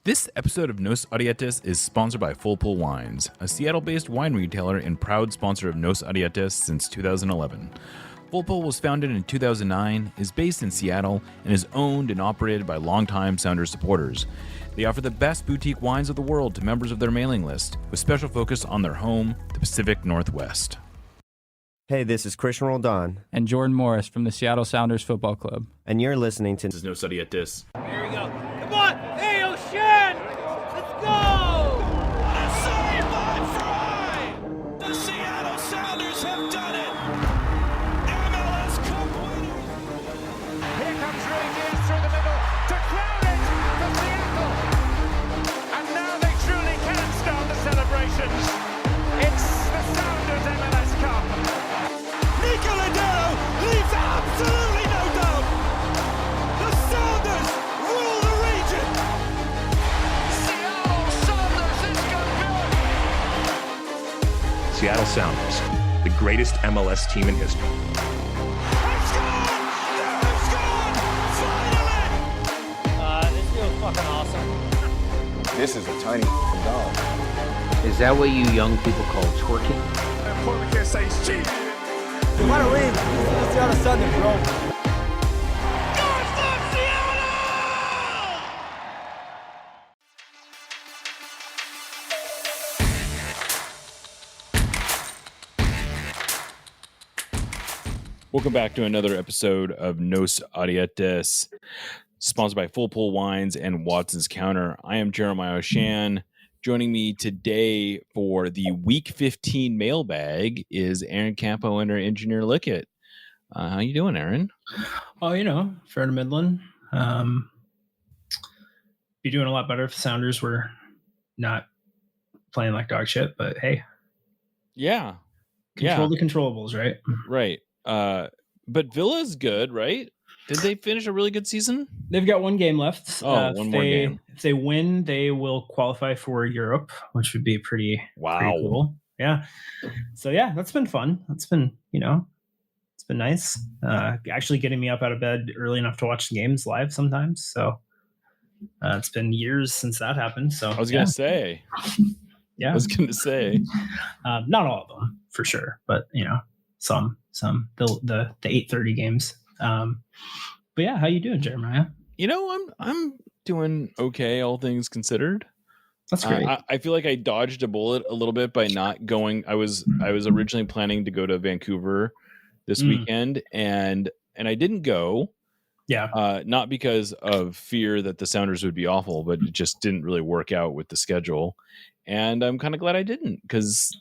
This episode of Nos Audietis is sponsored by Full Pull Wines, a Seattle-based wine retailer and proud sponsor of Nos Audietis since 2011. Full Pull was founded in 2009, is based in Seattle, and is owned and operated by longtime Sounders supporters. They offer the best boutique wines of the world to members of their mailing list, with special focus on their home, the Pacific Northwest. Hey, this is Christian Roldan. And Jordan Morris from the Seattle Sounders Football Club. And you're listening to... This is Nos Audietis. Here we go. Come on! Hey, O'Shan! Let's go! Save by Fry! The Seattle Sounders have done it! MLS Cup winners! Here comes Rangers through the middle to crown it for Seattle! And now they truly can start the celebrations. It's the Sounders MLS Cup. Nicoladero leaves absolutely no doubt! The Sounders rule the region! Seattle Sounders is good. Seattle Sounders, the greatest MLS team in history. They've scored! They've scored! Finally! This feels fucking awesome. This is a tiny dog. Is that what you young people call twerking? And Paul McKay says, cheat! You want to win? Let's see how the Sunday, bro. Good for Seattle! Welcome back to another episode of Nos Audietis, sponsored by Full Pull Wines and Watson's Counter. I am Jeremiah O'Shan. Joining me today for the Week 15 mailbag is Aaron Campo and our engineer Lickett. How you doing, Aaron? Oh, fair to Midland. Be doing a lot better if the Sounders were not playing like dog shit, but hey. Yeah. Control the controllables, right? Right. But Villa's good, right? Did they finish a really good season? They've got one game left. One more game. If they win, they will qualify for Europe, which would be pretty cool. Yeah. So yeah, that's been fun. That's been, it's been nice. Actually getting me up out of bed early enough to watch the games live sometimes. So it's been years since that happened. So I was gonna say. Yeah. I was gonna say. Not all of them for sure, but some the 8:30 games. But yeah, how you doing, Jeremiah? I'm doing okay, all things considered. That's great. I feel like I dodged a bullet a little bit by not going. I was originally planning to go to Vancouver this weekend, and I didn't go. Yeah. Not because of fear that the Sounders would be awful, but it just didn't really work out with the schedule. And I'm kind of glad I didn't, because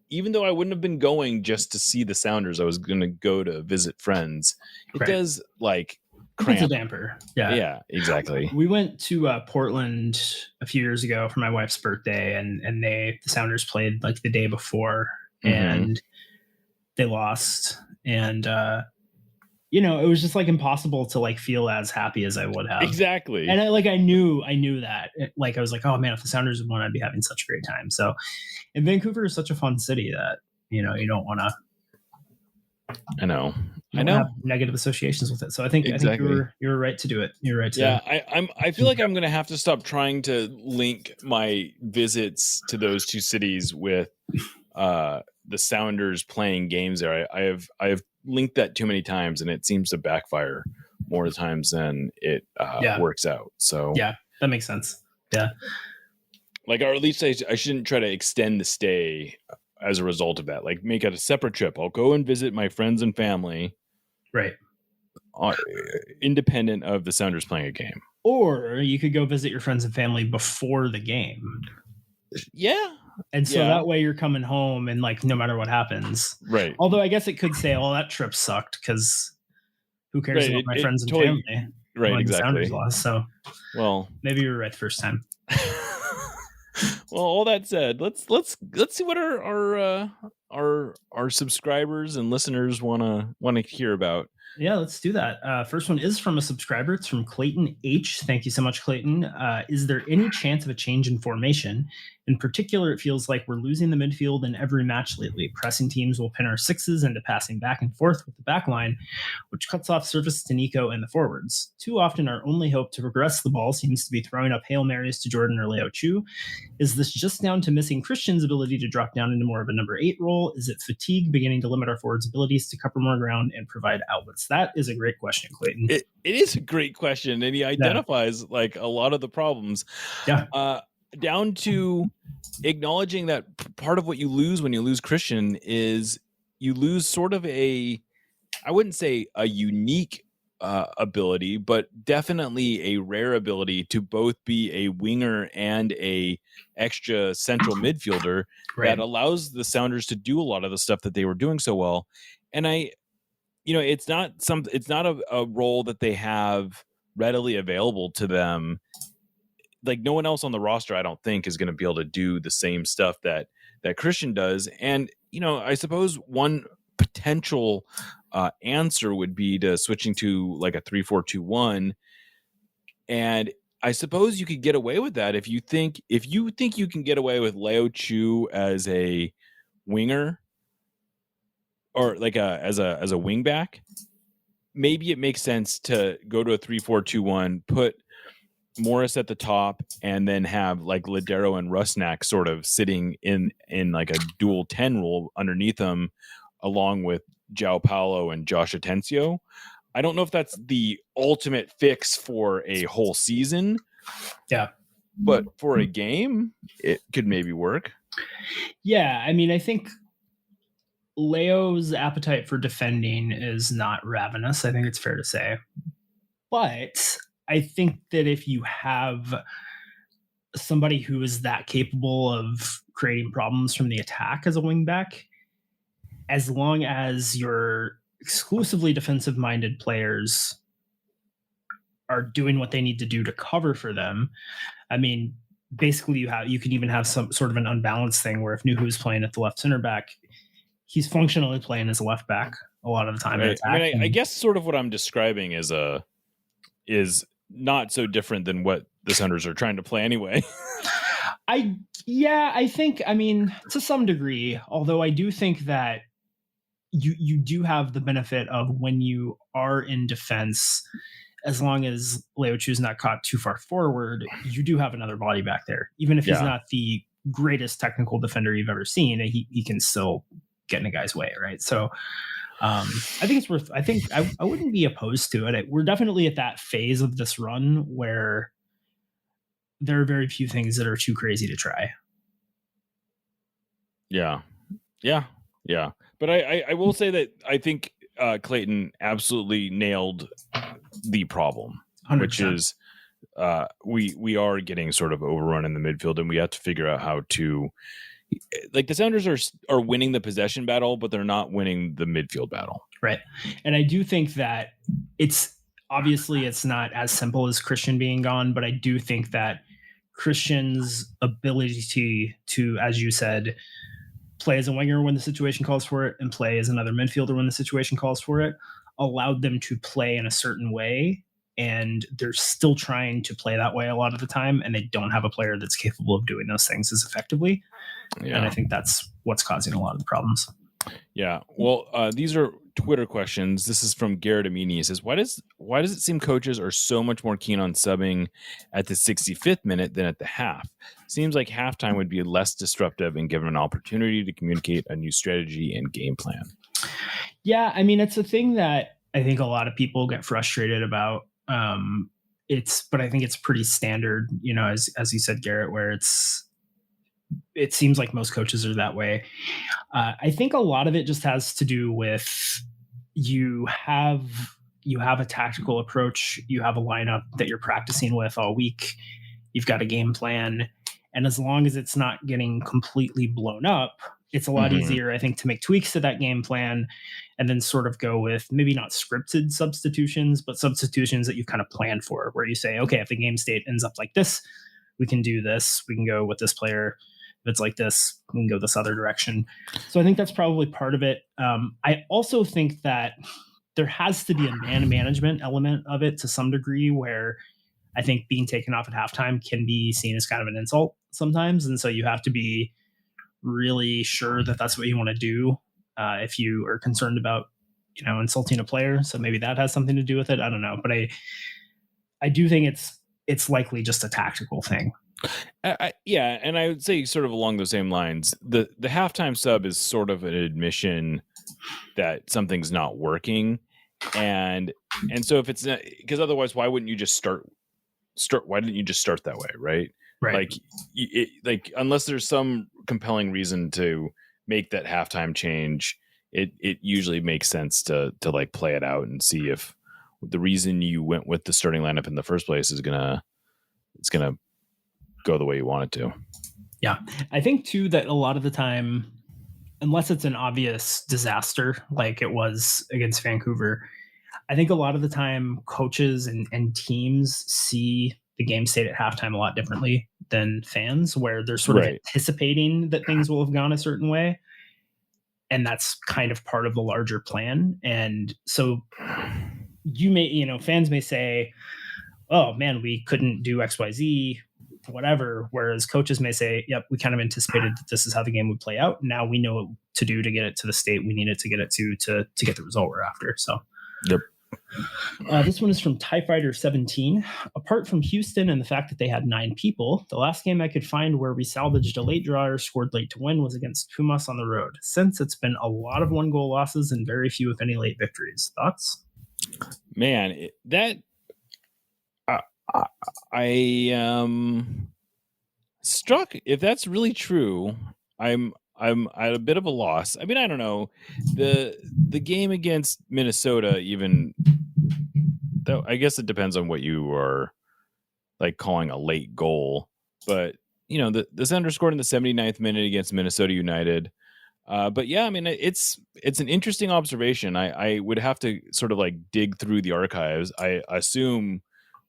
even though I wouldn't have been going just to see the Sounders, I was going to go to visit friends. It does cramp. It's a damper. Yeah, exactly. We went to Portland a few years ago for my wife's birthday, and the Sounders played the day before, and they lost. And, it was just impossible to feel as happy as I would have. Exactly. And I knew that. I was like, oh man, if the Sounders had won, I'd be having such a great time. So, and Vancouver is such a fun city that, you don't want to. I know. Have negative associations with it. So I think you were right to do it. You're right to do it. I feel like I'm going to have to stop trying to link my visits to those two cities with the Sounders playing games there. I have linked that too many times, and it seems to backfire more times than it works out. So yeah, that makes sense. Yeah. Or at least I shouldn't try to extend the stay as a result of that. Make it a separate trip. I'll go and visit my friends and family. Right. Independent of the Sounders playing a game. Or you could go visit your friends and family before the game. Yeah. And so that way you're coming home and no matter what happens. Right. Although I guess it could say, oh, that trip sucked, because who cares about my friends and family? Right, exactly. Sounders lost, so well, maybe you were right the first time. Well, all that said, let's see what our subscribers and listeners want to hear about. Yeah, let's do that. First one is from a subscriber. It's from Clayton H. Thank you so much, Clayton. Is there any chance of a change in formation? In particular, it feels like we're losing the midfield in every match lately. Pressing teams will pin our sixes into passing back and forth with the back line, which cuts off service to Nico and the forwards. Too often, our only hope to progress the ball seems to be throwing up Hail Marys to Jordan or Leo Chu. Is this just down to missing Christian's ability to drop down into more of a number 8 role? Is it fatigue beginning to limit our forwards' abilities to cover more ground and provide outlets? That is a great question, Clayton. It is a great question, and he identifies like a lot of the problems. Yeah. Down to acknowledging that part of what you lose when you lose Christian is you lose sort of I wouldn't say a unique ability, but definitely a rare ability to both be a winger and a extra central midfielder that allows the Sounders to do a lot of the stuff that they were doing so well. And it's not a role that they have readily available to them. Like no one else on the roster, I don't think, is going to be able to do the same stuff that Christian does. And, I suppose one potential answer would be to switching to like a 3-4-2-1. And I suppose you could get away with that if you think you can get away with Leo Chu as a winger or like as a wing back. Maybe it makes sense to go to a 3-4-2-1, put Morris at the top, and then have like Ladero and Rusnak sort of sitting in like a dual 10 role underneath them, along with João Paulo and Josh Atencio. I don't know if that's the ultimate fix for a whole season. Yeah. But for a game, it could maybe work. Yeah. I mean, I think Leo's appetite for defending is not ravenous. I think it's fair to say. But I think that if you have somebody who is that capable of creating problems from the attack as a wingback, as long as your exclusively defensive-minded players are doing what they need to do to cover for them, I mean, basically you can even have some sort of an unbalanced thing where if Nuhu's playing at the left center back, he's functionally playing as a left back a lot of the time. Right. I guess sort of what I'm describing is not so different than what the Sounders are trying to play anyway. I think, I mean, to some degree, although I do think that you do have the benefit of when you are in defense, as long as Leo Chu's not caught too far forward, you do have another body back there. Even if he's not the greatest technical defender you've ever seen, he can still get in a guy's way, right? So I think I wouldn't be opposed to it. We're definitely at that phase of this run where there are very few things that are too crazy to try. Yeah. But I will say that I think Clayton absolutely nailed the problem, 100%. which is we are getting sort of overrun in the midfield, and we have to figure out how to. Like the Sounders are winning the possession battle, but they're not winning the midfield battle. Right. And I do think that it's not as simple as Christian being gone, but I do think that Christian's ability to, as you said, play as a winger when the situation calls for it and play as another midfielder when the situation calls for it allowed them to play in a certain way. And they're still trying to play that way a lot of the time, and they don't have a player that's capable of doing those things as effectively. Yeah. And I think that's what's causing a lot of the problems. Yeah. Well, these are Twitter questions. This is from Garrett Amini. He says, why does it seem coaches are so much more keen on subbing at the 65th minute than at the half? Seems like halftime would be less disruptive and give them an opportunity to communicate a new strategy and game plan. Yeah. I mean, it's a thing that I think a lot of people get frustrated about. But I think it's pretty standard, as you said, Garrett, where it seems like most coaches are that way. I think a lot of it just has to do with you have a tactical approach, you have a lineup that you're practicing with all week, you've got a game plan, and as long as it's not getting completely blown up, it's a lot easier, I think, to make tweaks to that game plan and then sort of go with maybe not scripted substitutions, but substitutions that you've kind of planned for, where you say, okay, if the game state ends up like this, we can do this. We can go with this player. If it's like this, we can go this other direction. So I think that's probably part of it. I also think that there has to be a management element of it to some degree, where I think being taken off at halftime can be seen as kind of an insult sometimes. And so you have to be really sure that that's what you want to do if you are concerned about, insulting a player. So maybe that has something to do with it. I don't know. But I do think it's likely just a tactical thing. Yeah, and I would say sort of along those same lines, the halftime sub is sort of an admission that something's not working, and so if it's not, because otherwise, why wouldn't you just start? Why didn't you just start that way, right? Right. Like unless there's some compelling reason to make that halftime change, it usually makes sense to like play it out and see if the reason you went with the starting lineup in the first place is gonna go the way you want it to. Yeah. I think too that a lot of the time, unless it's an obvious disaster like it was against Vancouver, I think a lot of the time coaches and teams see the game state at halftime a lot differently than fans, where they're sort of anticipating that things will have gone a certain way. And that's kind of part of the larger plan. And so you may, fans may say, oh man, we couldn't do XYZ, whatever. Whereas coaches may say, yep, we kind of anticipated that this is how the game would play out. Now we know what to do to get it to the state we needed to get it to get the result we're after. So, yep. This one is from TIE Fighter 17. Apart from Houston and the fact that they had 9 people, the last game I could find where we salvaged a late draw or scored late to win was against Pumas on the road. Since it's been a lot of 1-goal losses and very few, if any, late victories. Thoughts? Man, that I struck. If that's really true, I'm at a bit of a loss. I mean, I don't know. The game against Minnesota, even though I guess it depends on what you are like calling a late goal. But the Sounders scored in the 79th minute against Minnesota United. But yeah, I mean, it's an interesting observation. I would have to sort of like dig through the archives. I assume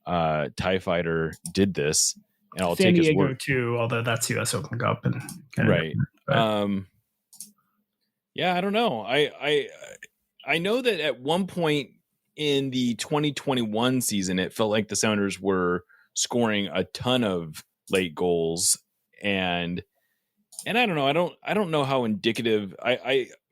TIE Fighter did this, and I'll San take his Diego word too, although that's US Open Cup and right. Yeah, I don't know. I know that at one point in the 2021 season, it felt like the Sounders were scoring a ton of late goals, and I don't know. I don't know how indicative.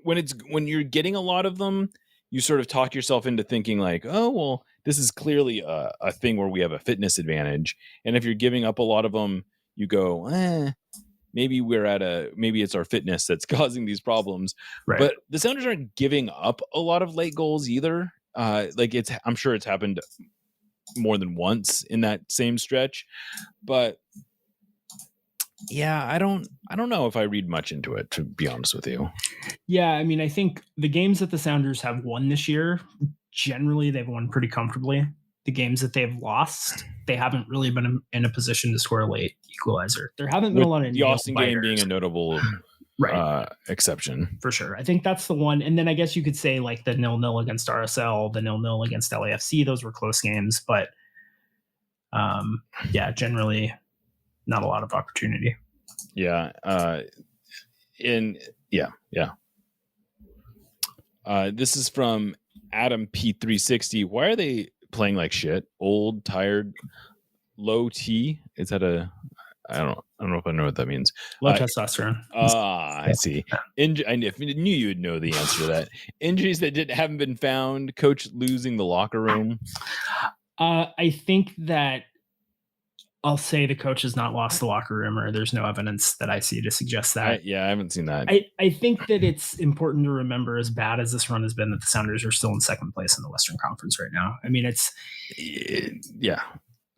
When you're getting a lot of them, you sort of talk yourself into thinking like, oh well, this is clearly a thing where we have a fitness advantage. And if you're giving up a lot of them, you go, maybe maybe it's our fitness that's causing these problems. Right. But the Sounders aren't giving up a lot of late goals either. I'm sure it's happened more than once in that same stretch, but yeah, I don't know if I read much into it, to be honest with you. Yeah, I mean, I think the games that the Sounders have won this year, generally they've won pretty comfortably. The games that they've lost, they haven't really been in a position to score a late equalizer. There haven't been a lot of the Austin game being a notable exception. For sure. I think that's the one. And then I guess you could say like the 0-0 against RSL, the 0-0 against LAFC, those were close games, but generally not a lot of opportunity. Yeah. This is from Adam P360. Why are they playing like shit? Old, tired, low T? Is that I don't know if I know what that means. Low testosterone. I see. I knew you would know the answer to that. Injuries that haven't been found. Coach losing the locker room. I think that I'll say the coach has not lost the locker room, or there's no evidence that I see to suggest that. I haven't seen that. I think that it's important to remember, as bad as this run has been, that the Sounders are still in second place in the Western Conference right now. I mean, it's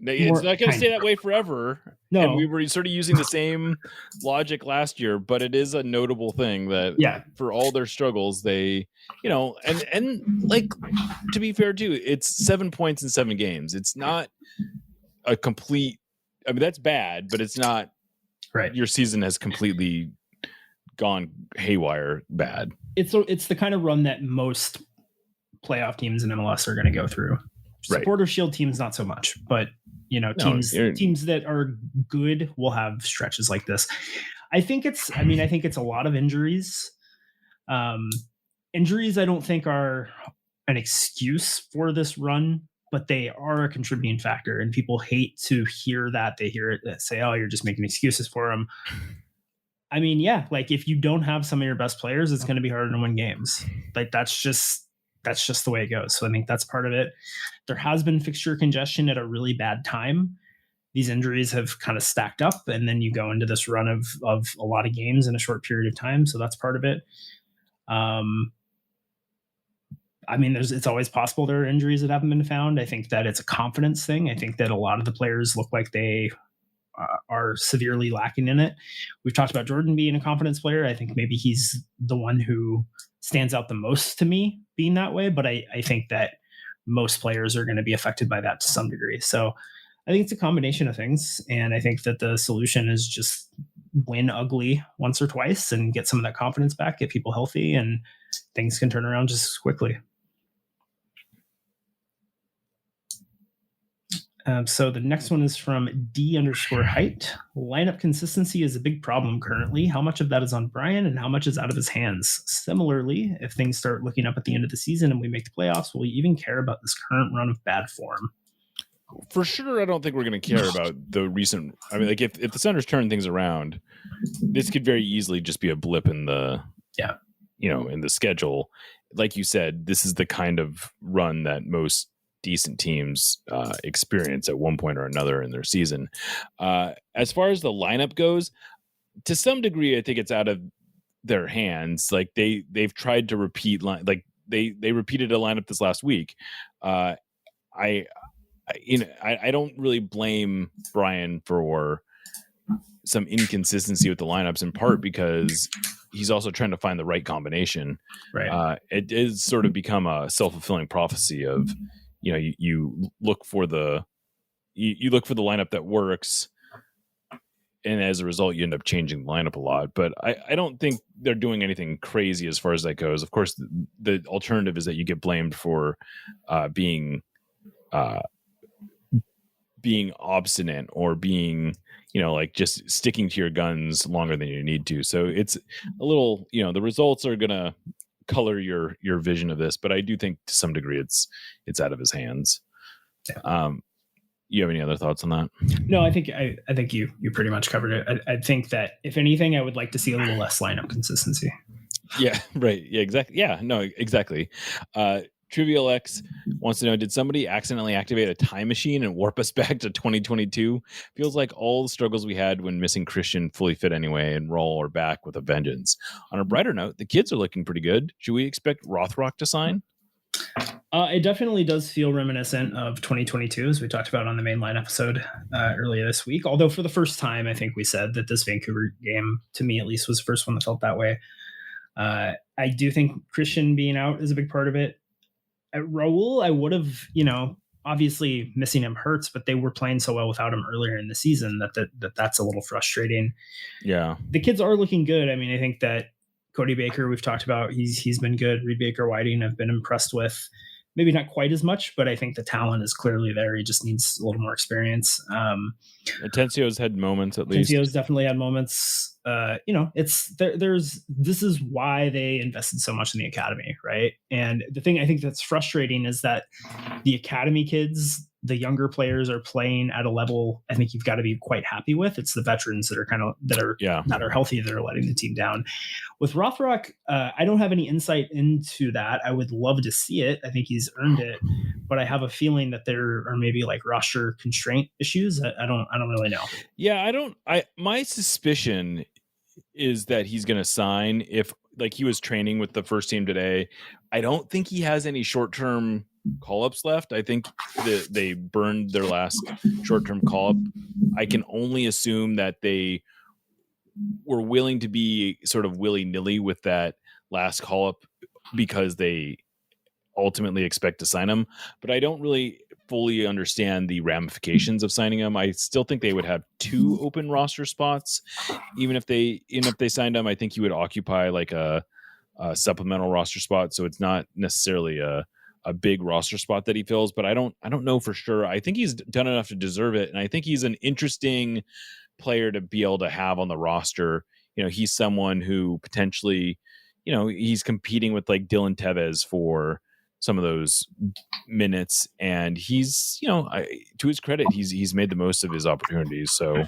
not going to stay that way forever. No. And we were sort of using the same logic last year, but it is a notable thing that for all their struggles, they, and like, to be fair too, it's 7 points in 7 games. It's not a complete, I mean, that's bad, but it's not right. Your season has completely gone haywire bad. It's the kind of run that most playoff teams in MLS are going to go through. Supporter Shield teams, not so much, but teams that are good will have stretches like this. I think it's a lot of injuries. Injuries, I don't think are an excuse for this run, but they are a contributing factor, and people hate to hear that. They hear it that say, "Oh, you're just making excuses for them." I mean, yeah, like if you don't have some of your best players, it's going to be harder to win games. Like that's just the way it goes. So I think that's part of it. There has been fixture congestion at a really bad time. These injuries have kind of stacked up, and then you go into this run of a lot of games in a short period of time. So that's part of it. I mean, it's always possible there are injuries that haven't been found. I think that it's a confidence thing. I think that a lot of the players look like they are severely lacking in it. We've talked about Jordan being a confidence player. I think maybe he's the one who stands out the most to me being that way, but I think that most players are going to be affected by that to some degree. So I think it's a combination of things, and I think that the solution is just win ugly once or twice and get some of that confidence back, get people healthy, and things can turn around just as quickly. So the next one is from D_height. Lineup consistency is a big problem currently. How much of that is on Brian and how much is out of his hands? Similarly, if things start looking up at the end of the season and we make the playoffs, will we even care about this current run of bad form? For sure, I don't think we're going to care about the recent. I mean, like if the Sounders turn things around, this could very easily just be a blip in the in the schedule. Like you said, this is the kind of run that most decent teams experience at one point or another in their season. As far as the lineup goes, to some degree, I think it's out of their hands. Like they've tried to repeat they repeated a lineup this last week. I don't really blame Brian for some inconsistency with the lineups, in part because he's also trying to find the right combination. Right. It is sort of become a self-fulfilling prophecy of, you look for the lineup that works, and as a result, you end up changing the lineup a lot. But I don't think they're doing anything crazy as far as that goes. Of course, the alternative is that you get blamed for being obstinate or being, just sticking to your guns longer than you need to. So it's a little, the results are going to color your vision of this, but I do think to some degree it's out of his hands. You have any other thoughts on that? No, I think you pretty much covered it. I think that if anything, I would like to see a little less lineup consistency. Yeah, right. Yeah, exactly. Yeah, no, exactly. Trivial X wants to know, did somebody accidentally activate a time machine and warp us back to 2022? Feels like all the struggles we had when missing Christian fully fit anyway, and Roll are back with a vengeance. On a brighter note, the kids are looking pretty good. Should we expect Rothrock to sign? It definitely does feel reminiscent of 2022, as we talked about on the mainline episode earlier this week. Although for the first time, I think we said that this Vancouver game, to me at least, was the first one that felt that way. I do think Christian being out is a big part of it. At Raul, I would have, obviously missing him hurts, but they were playing so well without him earlier in the season that's a little frustrating. Yeah. The kids are looking good. I mean, I think that Cody Baker, we've talked about, he's been good. Reed Baker Whiting, I've been impressed with. Maybe not quite as much, but I think the talent is clearly there. He just needs a little more experience. Atencio's had moments, at least. Atencio's definitely had moments. This is why they invested so much in the academy, right? And the thing I think that's frustrating is that the academy kids, the younger players, are playing at a level I think you've got to be quite happy with. It's the veterans that are healthy that are letting the team down. With Rothrock, I don't have any insight into that. I would love to see it. I think he's earned it, but I have a feeling that there are maybe like roster constraint issues. I don't really know. Yeah, my suspicion is that he's going to sign if, like, he was training with the first team today. I don't think he has any short-term call-ups left. I think that they burned their last short-term call-up. I can only assume that they were willing to be sort of willy-nilly with that last call-up because they ultimately expect to sign him. But I don't really fully understand the ramifications of signing him. I still think they would have 2 open roster spots. Even if they signed him, I think he would occupy like a supplemental roster spot. So it's not necessarily a big roster spot that he fills, but I don't know for sure. I think he's done enough to deserve it. And I think he's an interesting player to be able to have on the roster. He's someone who potentially, he's competing with like Dylan Tevez for some of those minutes, and he's, to his credit, he's made the most of his opportunities. So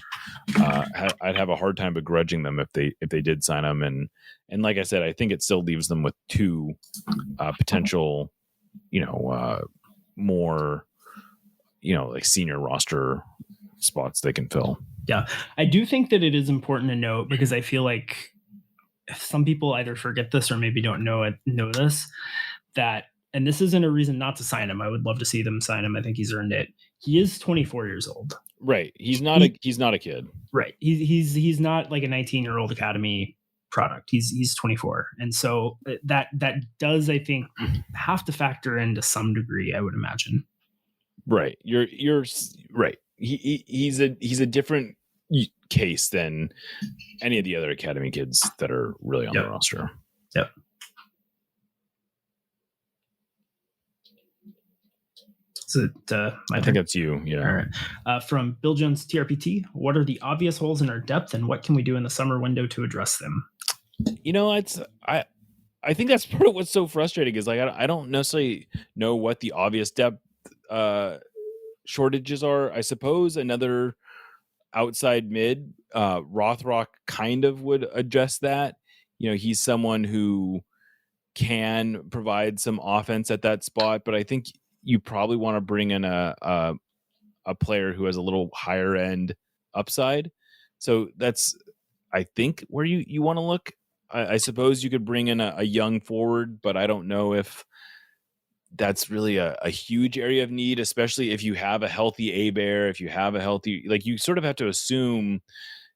I'd have a hard time begrudging them if they did sign him. And like I said, I think it still leaves them with two potential, more, like senior roster spots they can fill. Yeah, I do think that it is important to note, because I feel like some people either forget this or maybe don't know this, that, and this isn't a reason not to sign him. I would love to see them sign him. I think he's earned it. He is 24 years old. Right. He's not a kid. Right. He's not like a 19-year-old academy product. He's 24. And so that does, I think, have to factor in to some degree, I would imagine. Right. You're right. He's a different case than any of the other academy kids that are really on the roster. Yep. Is it, I think that's you. Yeah. All right. From Bill Jones TRPT, what are the obvious holes in our depth, and what can we do in the summer window to address them? I think that's part of what's so frustrating is like I don't necessarily know what the obvious depth shortages are. I suppose another outside mid, Rothrock kind of would address that. He's someone who can provide some offense at that spot, but I think you probably want to bring in a player who has a little higher end upside. So that's, I think, where you want to look. I suppose you could bring in a young forward, but I don't know if that's really a huge area of need, especially if you have a healthy Hebert, if you have a healthy, like you sort of have to assume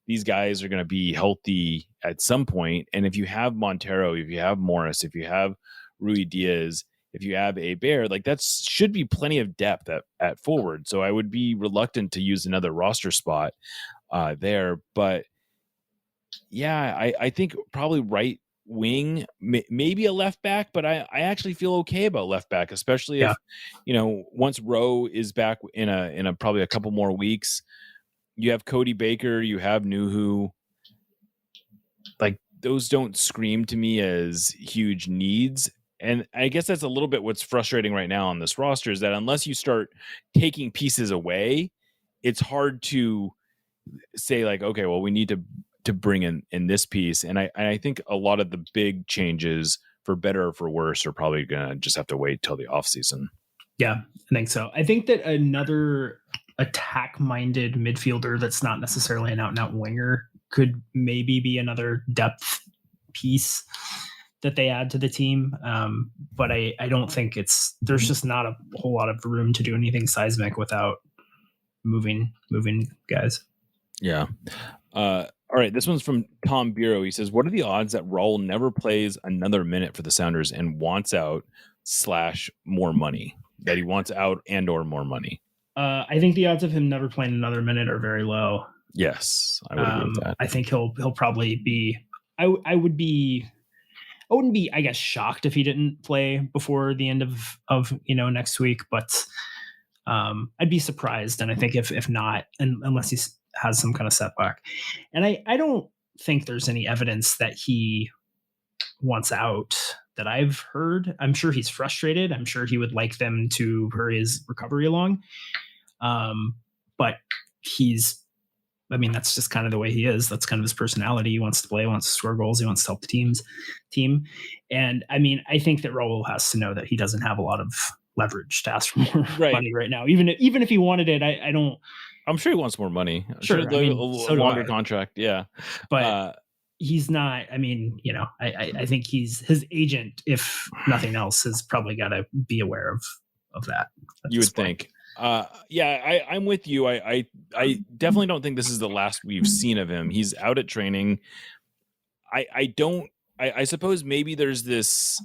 these guys are going to be healthy at some point. And if you have Montero, if you have Morris, if you have Rui Diaz, if you have Hebert, like that should be plenty of depth at forward. So I would be reluctant to use another roster spot there. But yeah, I think probably right wing, maybe a left back, but I actually feel okay about left back, especially if, once Rowe is back in a probably a couple more weeks, you have Cody Baker, you have Nuhu. Like those don't scream to me as huge needs. And I guess that's a little bit what's frustrating right now on this roster is that unless you start taking pieces away, it's hard to say like, okay, well, we need to bring in this piece. And I think a lot of the big changes for better or for worse are probably going to just have to wait till the off season. Yeah, I think so. I think that another attack-minded midfielder that's not necessarily an out-and-out winger could maybe be another depth piece that they add to the team. But I don't think there's just not a whole lot of room to do anything seismic without moving guys. Yeah. All right, this one's from Tom Bureau. He says, what are the odds that Raul never plays another minute for the Sounders and wants out / more money? That he wants out and or more money? I think the odds of him never playing another minute are very low. Yes, I would agree with that. I think he'll probably be I wouldn't be, I guess, shocked if he didn't play before the end of next week, but I'd be surprised. And I think if not, unless he has some kind of setback. And I don't think there's any evidence that he wants out that I've heard. I'm sure he's frustrated. I'm sure he would like them to hurry his recovery along. But that's just kind of the way he is. That's kind of his personality. He wants to play, he wants to score goals, he wants to help the team. And I think that Raul has to know that he doesn't have a lot of leverage to ask for more money right now. Even if he wanted it, I don't. I'm sure he wants more money. Sure, a longer contract. Yeah, but he's not. I think his agent, if nothing else, has probably got to be aware of that. You would think. I'm with you. I definitely don't think this is the last we've seen of him. He's out at training. I suppose maybe there's this,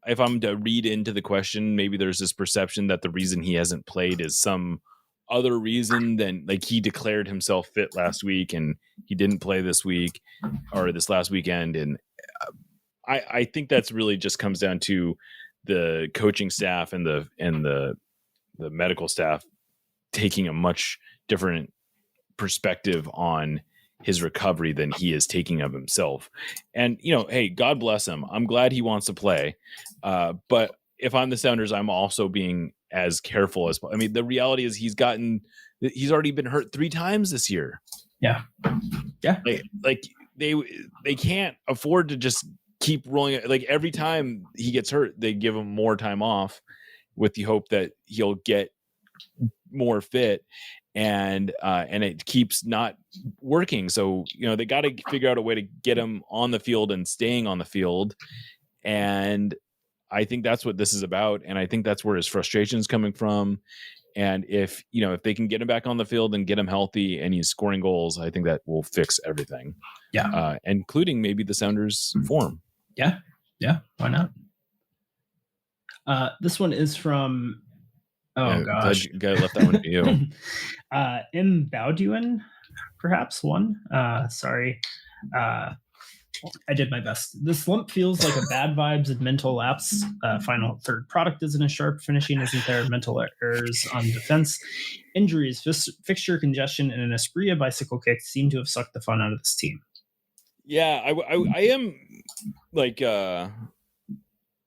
if I'm to read into the question, maybe there's this perception that the reason he hasn't played is some other reason than like he declared himself fit last week and he didn't play this week or this last weekend. And I think that's really just comes down to the coaching staff and the medical staff taking a much different perspective on his recovery than he is taking of himself. And, hey, God bless him. I'm glad he wants to play. But if I'm the Sounders, I'm also being as careful as. I mean, the reality is he's already been hurt 3 times this year. Yeah. Like they can't afford to just keep rolling it. Like every time he gets hurt, they give him more time off with the hope that he'll get more fit, and it keeps not working. So, they got to figure out a way to get him on the field and staying on the field. And I think that's what this is about. And I think that's where his frustration is coming from. And if they can get him back on the field and get him healthy and he's scoring goals, I think that will fix everything. Yeah. Including maybe the Sounders form. Yeah. Why not? This one is from, gosh. I left that one to you. M. Bowduin, perhaps one. Sorry. I did my best. The slump feels like a bad vibes and mental lapse. Final third product isn't as sharp. Finishing isn't there. Mental errors on defense. Injuries, fixture congestion, and an Espria bicycle kick seem to have sucked the fun out of this team. Yeah, I am like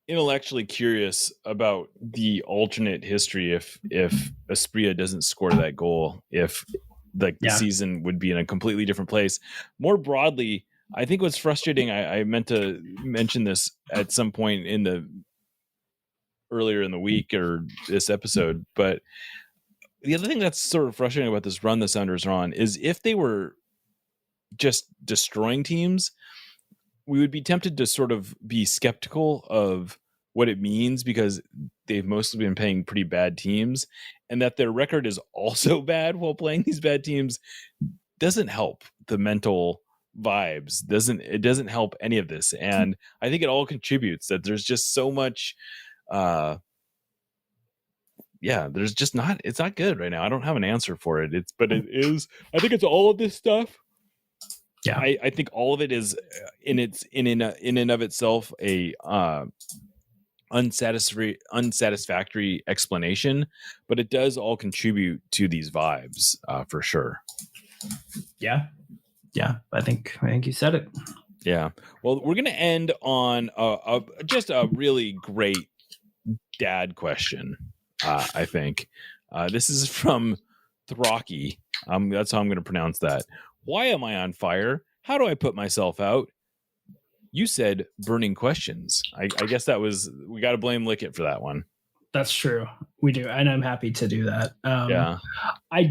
intellectually curious about the alternate history if Espria doesn't score that goal, if the season would be in a completely different place. More broadly, I think what's frustrating, I meant to mention this at some point earlier in the week or this episode, but the other thing that's sort of frustrating about this run the Sounders are on is if they were just destroying teams, we would be tempted to sort of be skeptical of what it means because they've mostly been playing pretty bad teams, and that their record is also bad while playing these bad teams doesn't help the mental vibes. It doesn't help any of this. And I think it all contributes that there's just so much, there's just it's not good right now. I don't have an answer for it. I think it's all of this stuff. Yeah. I think all of it is in and of itself a unsatisfactory explanation, but it does all contribute to these vibes for sure. Yeah, I think you said it. Yeah. Well, we're gonna end on just a really great dad question. I think this is from Throcky. That's how I'm going to pronounce that. Why am I on fire? How do I put myself out? You said burning questions. I guess we got to blame Lickett for that one. That's true. We do. And I'm happy to do that. Yeah. I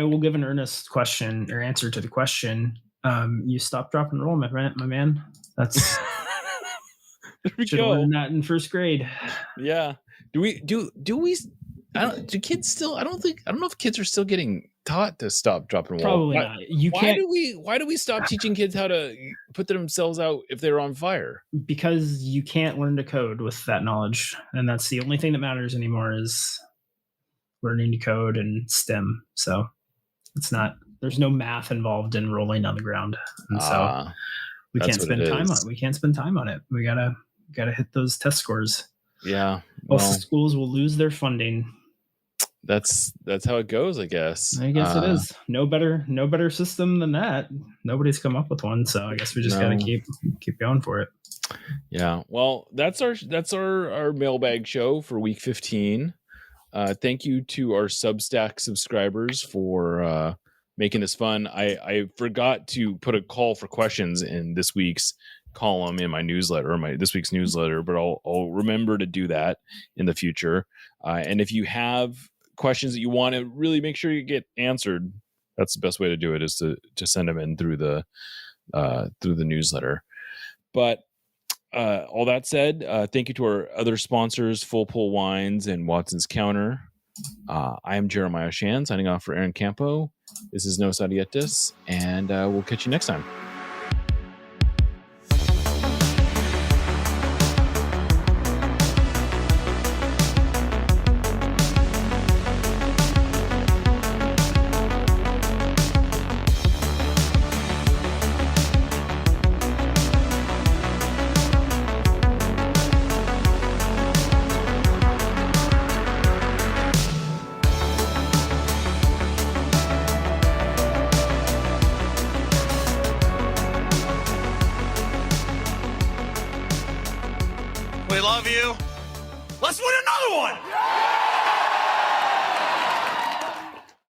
will give an earnest question or answer to the question. You stop, drop, and roll, my man. That's should have learned that in first grade. Yeah. Do we kids still, I don't know if kids are still getting taught to stop, drop, and roll. Probably not. Why do we stop teaching kids how to put themselves out if they're on fire? Because you can't learn to code with that knowledge. And that's the only thing that matters anymore is learning to code and STEM. So there's no math involved in rolling on the ground. And so we can't spend time on it. We gotta hit those test scores. Yeah. Most schools will lose their funding. That's how it goes, I guess. I guess it is. No better system than that. Nobody's come up with one, so I guess we just gotta keep going for it. Yeah. Well, that's our mailbag show for week 15. Thank you to our Substack subscribers for making this fun. I forgot to put a call for questions in this week's column in my newsletter, or this week's newsletter, but I'll remember to do that in the future. And if you have questions that you want to really make sure you get answered, that's the best way to do it, is to send them in through the newsletter. But all that said, thank you to our other sponsors, Full Pull Wines and Watson's Counter. I am Jeremiah Shan, signing off for Aaron Campo. This is Nos Adietis, and we'll catch you next time. Let's win another one.